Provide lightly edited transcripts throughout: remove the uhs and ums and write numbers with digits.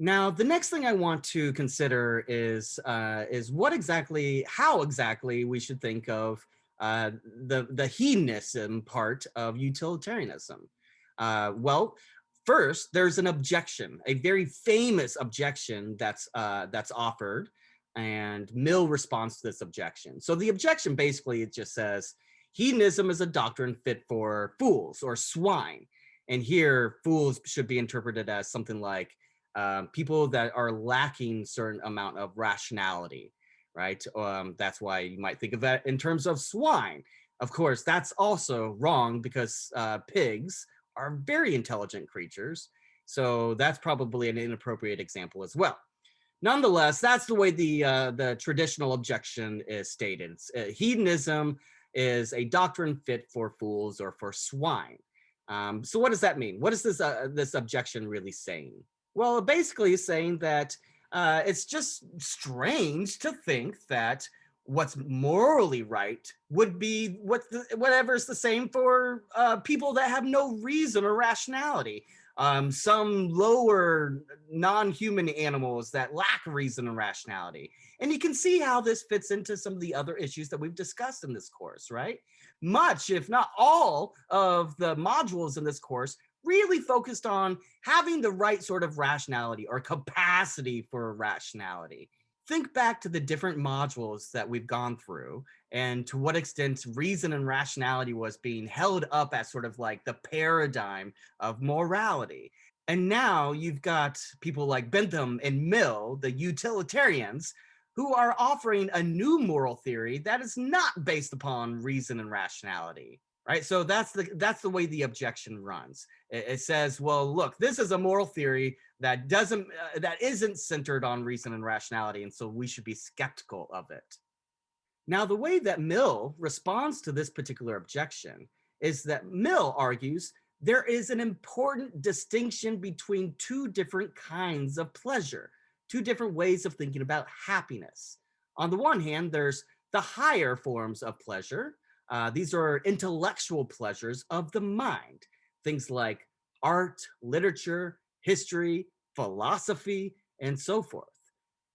Now, the next thing I want to consider is how exactly we should think of the hedonism part of utilitarianism. Well, first, there's an objection, a very famous objection that's offered, and Mill responds to this objection. So the objection basically it just says hedonism is a doctrine fit for fools or swine, and here fools should be interpreted as something like people that are lacking certain amount of rationality, right? That's why you might think of that in terms of swine. Of course, that's also wrong because pigs are very intelligent creatures. So that's probably an inappropriate example as well. Nonetheless, that's the way the traditional objection is stated. Hedonism is a doctrine fit for fools or for swine. So what does that mean? What is this objection really saying? Well, basically saying that it's just strange to think that what's morally right would be whatever's the same for people that have no reason or rationality. Some lower non-human animals that lack reason and rationality. And you can see how this fits into some of the other issues that we've discussed in this course, right? Much, if not all, of the modules in this course really focused on having the right sort of rationality or capacity for rationality. Think back to the different modules that we've gone through and to what extent reason and rationality was being held up as sort of like the paradigm of morality. And now you've got people like Bentham and Mill, the utilitarians, who are offering a new moral theory that is not based upon reason and rationality. Right, so that's the way the objection runs. It says, well, look, this is a moral theory that isn't centered on reason and rationality, and so we should be skeptical of it. Now, the way that Mill responds to this particular objection is that Mill argues there is an important distinction between two different kinds of pleasure, two different ways of thinking about happiness. On the one hand, there's the higher forms of pleasure. These are intellectual pleasures of the mind, things like art, literature, history, philosophy, and so forth.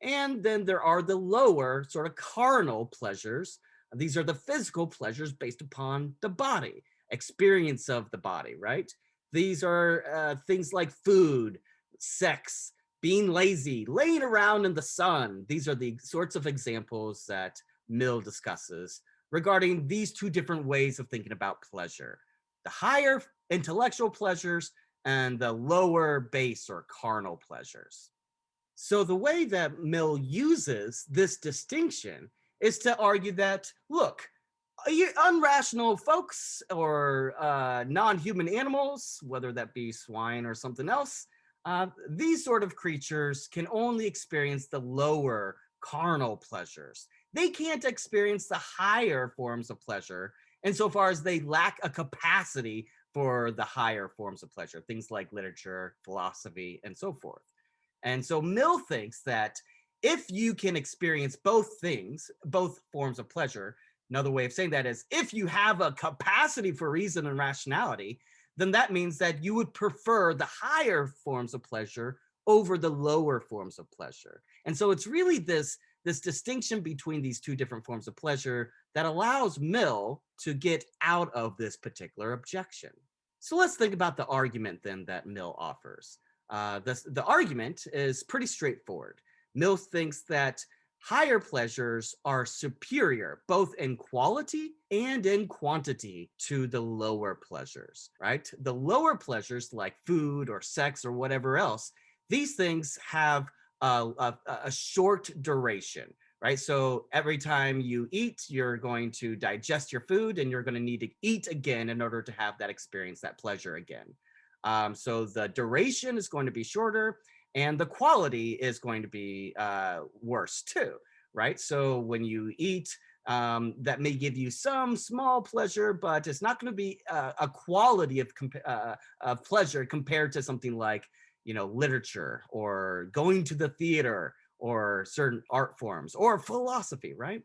And then there are the lower sort of carnal pleasures. These are the physical pleasures based upon the body, experience of the body, right? These are things like food, sex, being lazy, laying around in the sun. These are the sorts of examples that Mill discusses regarding these two different ways of thinking about pleasure: the higher intellectual pleasures and the lower base or carnal pleasures. So the way that Mill uses this distinction is to argue that, look, unrational folks or non-human animals, whether that be swine or something else, these sort of creatures can only experience the lower carnal pleasures. They can't experience the higher forms of pleasure insofar as they lack a capacity for the higher forms of pleasure, things like literature, philosophy, and so forth. And so Mill thinks that if you can experience both things, both forms of pleasure, another way of saying that is if you have a capacity for reason and rationality, then that means that you would prefer the higher forms of pleasure over the lower forms of pleasure. And so it's really this distinction between these two different forms of pleasure that allows Mill to get out of this particular objection. So let's think about the argument then that Mill offers. The argument is pretty straightforward. Mill thinks that higher pleasures are superior, both in quality and in quantity, to the lower pleasures, right? The lower pleasures like food or sex or whatever else, these things have a short duration, right? So every time you eat, you're going to digest your food and you're going to need to eat again in order to have that experience, that pleasure again. So the duration is going to be shorter and the quality is going to be worse too, right? So when you eat, that may give you some small pleasure, but it's not going to be a quality of pleasure compared to something like, literature or going to the theater or certain art forms or philosophy, right?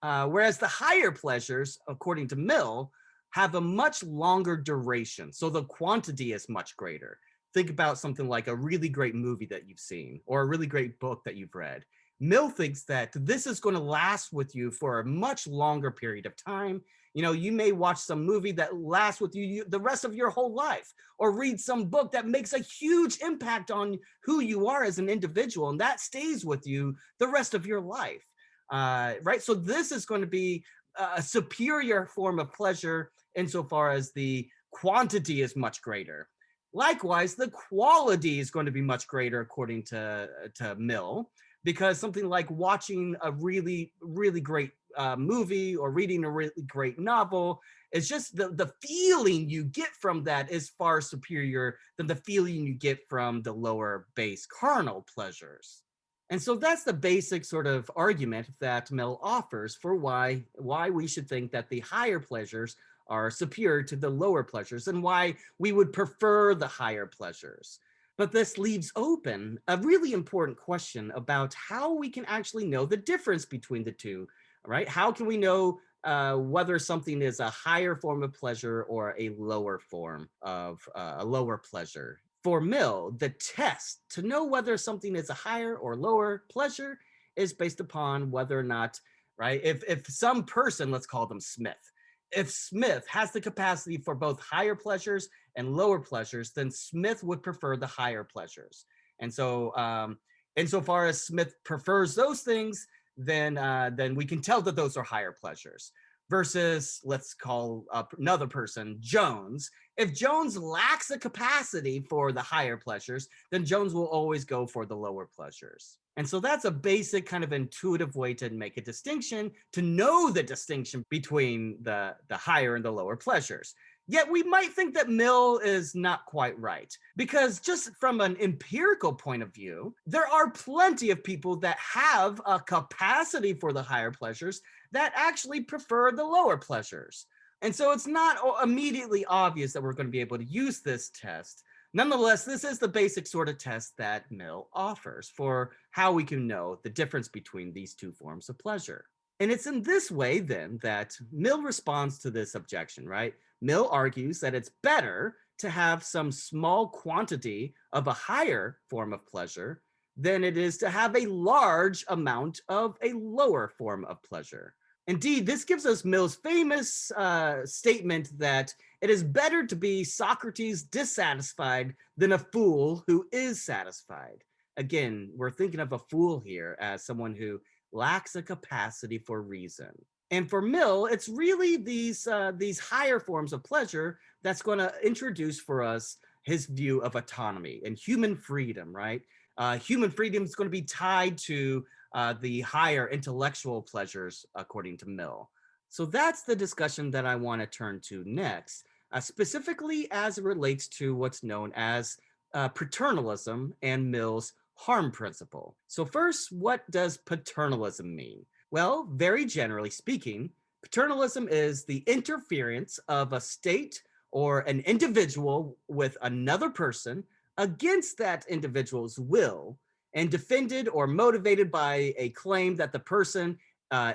Whereas the higher pleasures, according to Mill, have a much longer duration. So the quantity is much greater. think about something like a really great movie that you've seen or a really great book that you've read. Mill thinks that this is going to last with you for a much longer period of time. You know, you may watch some movie that lasts with you the rest of your whole life, or read some book that makes a huge impact on who you are as an individual, and that stays with you the rest of your life. Right? So this is going to be a superior form of pleasure insofar as the quantity is much greater. Likewise, the quality is going to be much greater according to Mill, because something like watching a really, really great movie or reading a really great novel is just the feeling you get from that is far superior than the feeling you get from the lower base carnal pleasures. And so that's the basic sort of argument that Mill offers for why we should think that the higher pleasures are superior to the lower pleasures and why we would prefer the higher pleasures. But this leaves open a really important question about how we can actually know the difference between the two, right? How can we know whether something is a higher form of pleasure or a lower form of a lower pleasure? For Mill, the test to know whether something is a higher or lower pleasure is based upon whether or not, right? If some person, let's call them Smith, if Smith has the capacity for both higher pleasures and lower pleasures, then Smith would prefer the higher pleasures. And so, insofar as Smith prefers those things, then we can tell that those are higher pleasures. Versus, let's call up another person, Jones. If Jones lacks the capacity for the higher pleasures, then Jones will always go for the lower pleasures. And so that's a basic kind of intuitive way to make a distinction, to know the distinction between the higher and the lower pleasures. Yet we might think that Mill is not quite right, because just from an empirical point of view, there are plenty of people that have a capacity for the higher pleasures that actually prefer the lower pleasures. And so it's not immediately obvious that we're going to be able to use this test. Nonetheless, this is the basic sort of test that Mill offers for how we can know the difference between these two forms of pleasure. And it's in this way, then, that Mill responds to this objection, right? Mill argues that it's better to have some small quantity of a higher form of pleasure than it is to have a large amount of a lower form of pleasure. Indeed, this gives us Mill's famous statement that it is better to be Socrates dissatisfied than a fool who is satisfied. Again, we're thinking of a fool here as someone who lacks a capacity for reason. And for Mill, it's really these higher forms of pleasure that's going to introduce for us his view of autonomy and human freedom, right? Human freedom is going to be tied to the higher intellectual pleasures, according to Mill. So that's the discussion that I want to turn to next, specifically as it relates to what's known as paternalism and Mill's harm principle. So first, what does paternalism mean? Well, very generally speaking, paternalism is the interference of a state or an individual with another person against that individual's will and defended or motivated by a claim that the person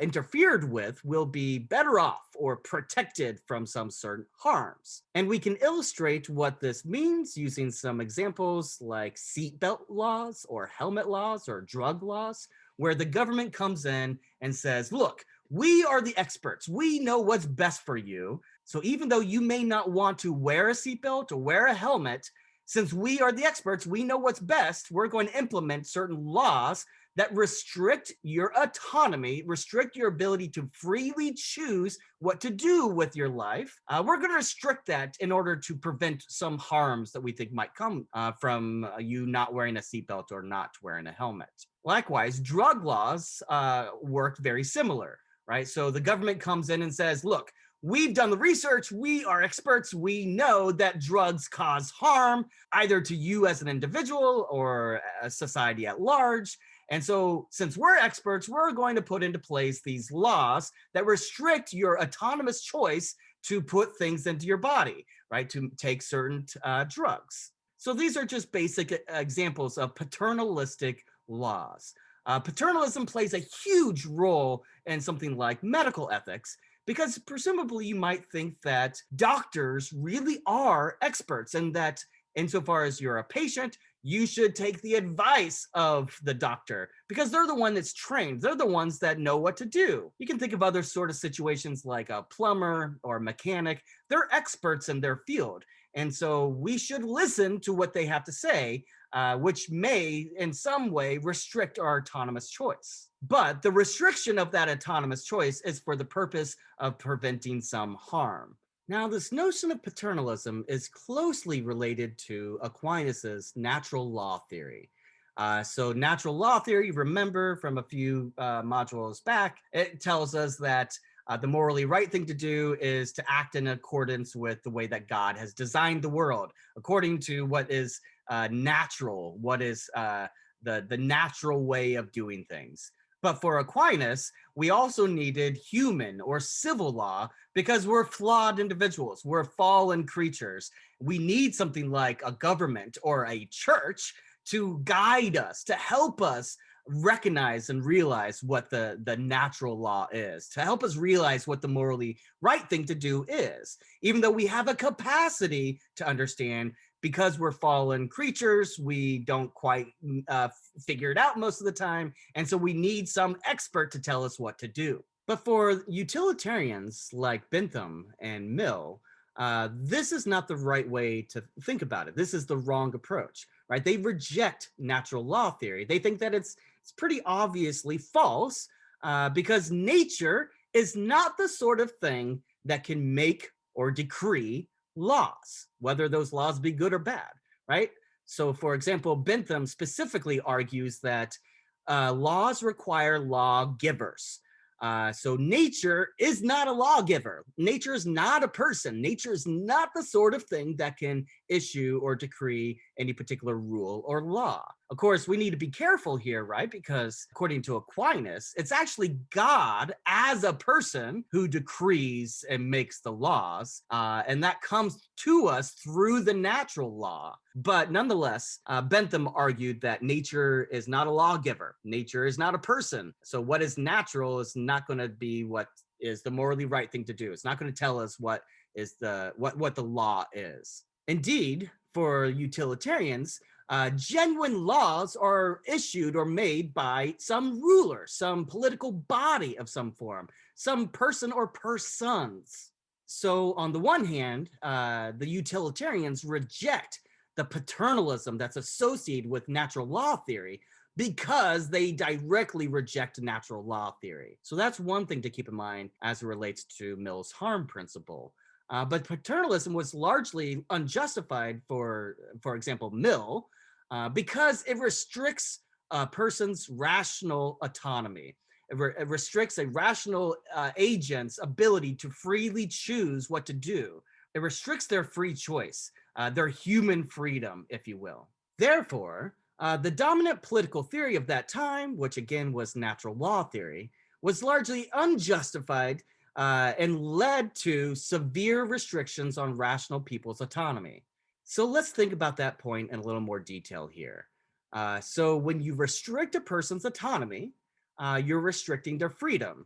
interfered with will be better off or protected from some certain harms. And we can illustrate what this means using some examples like seatbelt laws or helmet laws or drug laws, where the government comes in and says, look, we are the experts. We know what's best for you. So even though you may not want to wear a seatbelt or wear a helmet, since we are the experts, we know what's best, we're going to implement certain laws that restrict your autonomy, restrict your ability to freely choose what to do with your life. We're going to restrict that in order to prevent some harms that we think might come from you not wearing a seatbelt or not wearing a helmet. Likewise, drug laws work very similar, right? So the government comes in and says, look, we've done the research. We are experts. We know that drugs cause harm either to you as an individual or a society at large. And so since we're experts, we're going to put into place these laws that restrict your autonomous choice to put things into your body, right? To take certain drugs. So these are just basic examples of paternalistic laws. Paternalism plays a huge role in something like medical ethics, because presumably you might think that doctors really are experts and that Insofar as you're a patient, you should take the advice of the doctor because they're the one that's trained. They're the ones that know what to do. You can think of other sort of situations like a plumber or a mechanic. They're experts in their field. And so we should listen to what they have to say, which may in some way restrict our autonomous choice. But the restriction of that autonomous choice is for the purpose of preventing some harm. Now, this notion of paternalism is closely related to Aquinas's natural law theory. So natural law theory, remember from a few modules back, it tells us that the morally right thing to do is to act in accordance with the way that God has designed the world, according to what is natural, what is the natural way of doing things. But for Aquinas, we also needed human or civil law because we're flawed individuals. We're fallen creatures. We need something like a government or a church to guide us, to help us recognize and realize what the natural law is, to help us realize what the morally right thing to do is, even though we have a capacity to understand. Because we're fallen creatures, we don't quite figure it out most of the time. And so we need some expert to tell us what to do. But for utilitarians like Bentham and Mill, this is not the right way to think about it. This is the wrong approach, right? They reject natural law theory. They think that it's pretty obviously false because nature is not the sort of thing that can make or decree laws, whether those laws be good or bad, right? So, for example, Bentham specifically argues that laws require lawgivers. So nature is not a lawgiver. Nature is not a person. Nature is not the sort of thing that can issue or decree any particular rule or law. Of course, we need to be careful here, right? Because according to Aquinas, it's actually God as a person who decrees and makes the laws. And that comes to us through the natural law. But nonetheless, Bentham argued that nature is not a lawgiver. Nature is not a person. So what is natural is not going to be what is the morally right thing to do. It's not going to tell us what is what the law is. Indeed, for utilitarians, genuine laws are issued or made by some ruler, some political body of some form, some person or persons. So on the one hand, the utilitarians reject the paternalism that's associated with natural law theory because they directly reject natural law theory. So that's one thing to keep in mind as it relates to Mill's harm principle. But paternalism was largely unjustified for example, Mill, because it restricts a person's rational autonomy. It restricts a rational agent's ability to freely choose what to do. It restricts their free choice, their human freedom, if you will. Therefore, the dominant political theory of that time, which again was natural law theory, was largely unjustified and led to severe restrictions on rational people's autonomy. So let's think about that point in a little more detail here. So when you restrict a person's autonomy, you're restricting their freedom.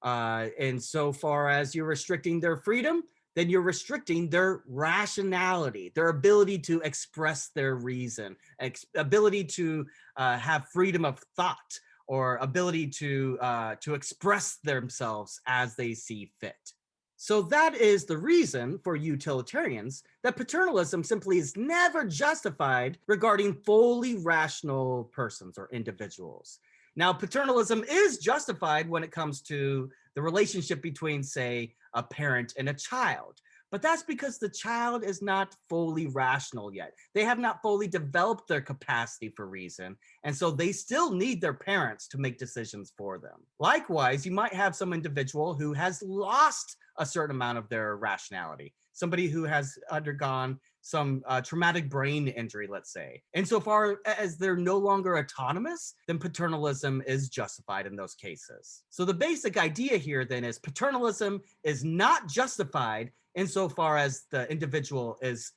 And so far as you're restricting their freedom, then you're restricting their rationality, their ability to express their reason, ability to have freedom of thought, or ability to express themselves as they see fit. So that is the reason for utilitarians that paternalism simply is never justified regarding fully rational persons or individuals. Now, paternalism is justified when it comes to the relationship between, say, a parent and a child. But that's because the child is not fully rational yet. They have not fully developed their capacity for reason. And so they still need their parents to make decisions for them. Likewise, you might have some individual who has lost a certain amount of their rationality, somebody who has undergone some traumatic brain injury, let's say. Insofar as they're no longer autonomous, then paternalism is justified in those cases. So the basic idea here then is paternalism is not justified insofar as the individual is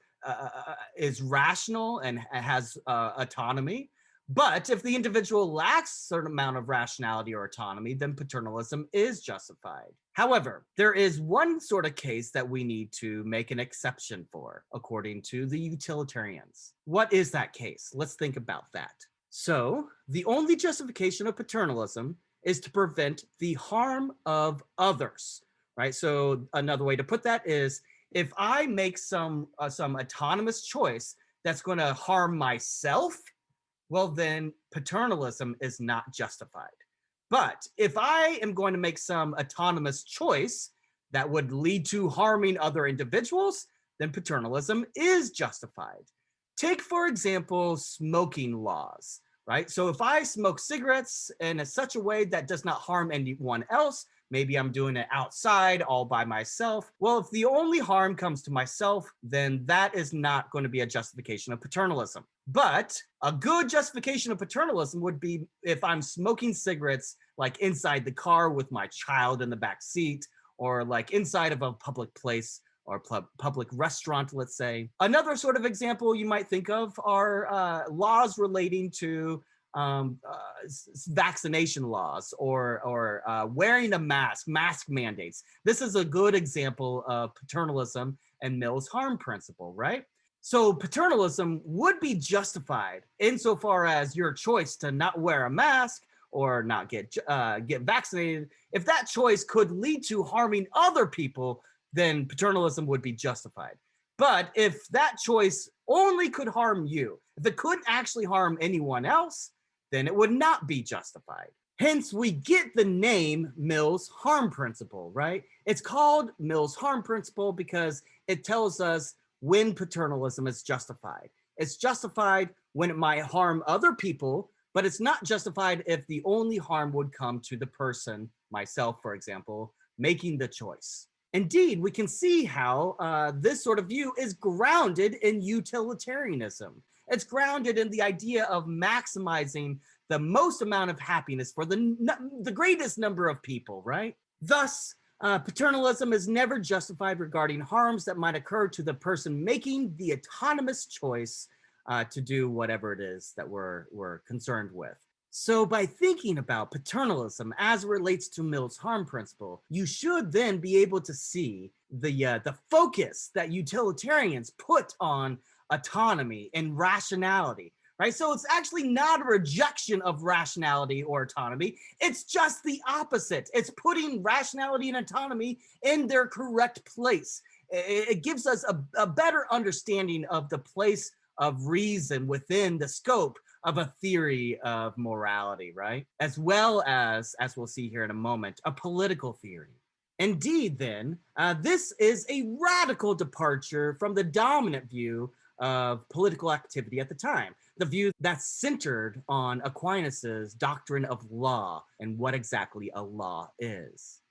rational and has autonomy, But if the individual lacks a certain amount of rationality or autonomy, then paternalism is justified. However, there is one sort of case that we need to make an exception for, according to the utilitarians. What is that case? Let's think about that. So, the only justification of paternalism is to prevent the harm of others, right? So, another way to put that is if I make some autonomous choice that's going to harm myself, well, then paternalism is not justified. But if I am going to make some autonomous choice that would lead to harming other individuals, then paternalism is justified. Take, for example, smoking laws, right? So if I smoke cigarettes in such a way that does not harm anyone else, maybe I'm doing it outside all by myself. Well, if the only harm comes to myself, then that is not going to be a justification of paternalism. But a good justification of paternalism would be if I'm smoking cigarettes like inside the car with my child in the back seat, or like inside of a public place or public restaurant, let's say. Another sort of example you might think of are laws relating to vaccination laws or wearing a mask mandates. This is a good example of paternalism and Mill's harm principle, right? So paternalism would be justified insofar as your choice to not wear a mask or not get vaccinated. If that choice could lead to harming other people, then paternalism would be justified. But if that choice only could harm you, if it couldn't actually harm anyone else, then it would not be justified. Hence, we get the name Mill's harm principle, right? It's called Mill's harm principle because it tells us when paternalism is justified. It's justified when it might harm other people, but it's not justified if the only harm would come to the person, myself, for example, making the choice. Indeed, we can see how this sort of view is grounded in utilitarianism. It's grounded in the idea of maximizing the most amount of happiness for the greatest number of people, right? Thus, paternalism is never justified regarding harms that might occur to the person making the autonomous choice to do whatever it is that we're concerned with. So by thinking about paternalism as it relates to Mill's harm principle, you should then be able to see the focus that utilitarians put on autonomy and rationality, right? So it's actually not a rejection of rationality or autonomy. It's just the opposite. It's putting rationality and autonomy in their correct place. It gives us a better understanding of the place of reason within the scope of a theory of morality, right? As well as we'll see here in a moment, a political theory. Indeed, then, this is a radical departure from the dominant view of political activity at the time, the view that's centered on Aquinas's doctrine of law and what exactly a law is.